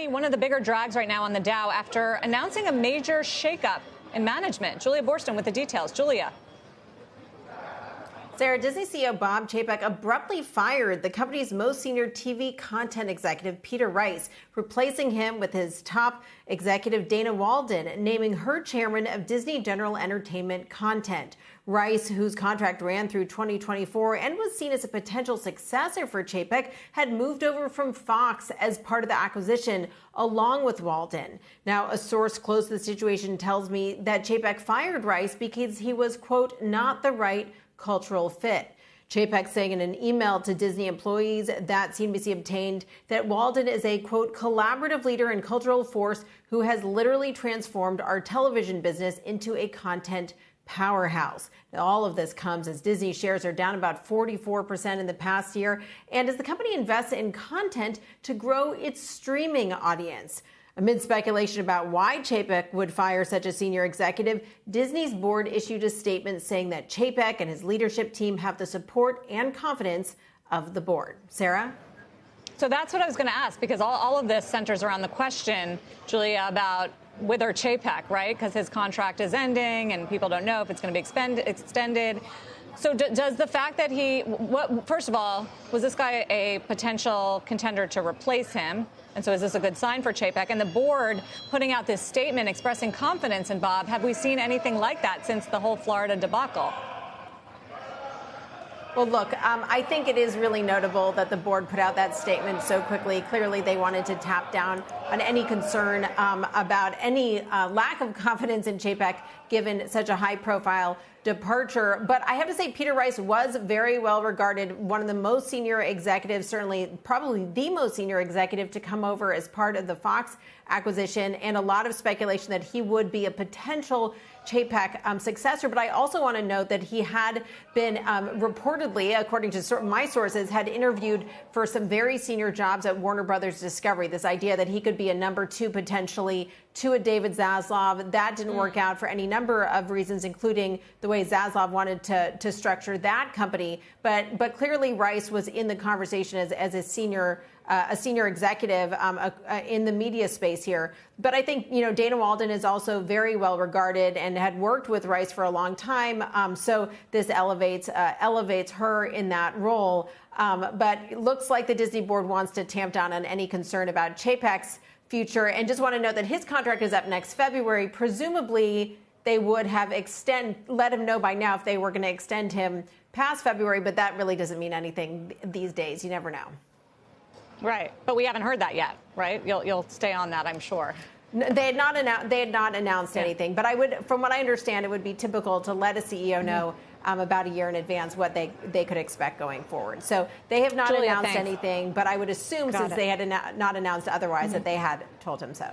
Disney, one of the bigger drags right now on the Dow after announcing a major shakeup in management. Julia Boorstin with the details. Julia. Sarah, Disney CEO Bob Chapek abruptly fired the company's most senior TV content executive, Peter Rice, replacing him with his top executive, Dana Walden, naming her chairman of Disney General Entertainment Content. Rice, whose contract ran through 2024 and was seen as a potential successor for Chapek, had moved over from Fox as part of the acquisition, along with Walden. Now, a source close to the situation tells me that Chapek fired Rice because he was, quote, not the right cultural fit. Chapek saying in an email to Disney employees that CNBC obtained that Walden is a, quote, collaborative leader and cultural force who has literally transformed our television business into a content powerhouse. Now, all of this comes as Disney shares are down about 44% in the past year and as the company invests in content to grow its streaming audience. Amid speculation about why Chapek would fire such a senior executive, Disney's board issued a statement saying that Chapek and his leadership team have the support and confidence of the board. Sarah? So that's what I was going to ask, because all of this centers around the question, Julia, about whether Chapek, right? Because his contract is ending and people don't know if it's going to be extended. So does the fact that first of all, was this guy a potential contender to replace him? And so is this a good sign for Chapek? And the board putting out this statement expressing confidence in Bob, have we seen anything like that since the whole Florida debacle? Well, look, I think it is really notable that the board put out that statement so quickly. Clearly, they wanted to tap down on any concern about any lack of confidence in Chapek, given such a high-profile departure. But I have to say, Peter Rice was very well regarded, one of the most senior executives, certainly probably the most senior executive to come over as part of the Fox acquisition, and a lot of speculation that he would be a potential Chapek successor. But I also want to note that he had been reportedly, according to my sources, had interviewed for some very senior jobs at Warner Brothers Discovery. This idea that he could be a number two potentially to a David Zaslav. That didn't work out for any number of reasons, including the way Zaslav wanted to structure that company. But clearly Rice was in the conversation as a senior executive in the media space here. But I think, Dana Walden is also very well regarded and had worked with Rice for a long time. So this elevates her in that role. But it looks like the Disney board wants to tamp down on any concern about Chapek's future. And just want to note that his contract is up next February. Presumably, they would have let him know by now if they were going to extend him past February. But that really doesn't mean anything these days. You never know. Right. But we haven't heard that yet, right? You'll stay on that, I'm sure. They had not announced anything. But from what I understand, it would be typical to let a CEO know about a year in advance what they could expect going forward. So they have not announced anything, but I would assume since they had not announced otherwise that they had told him so.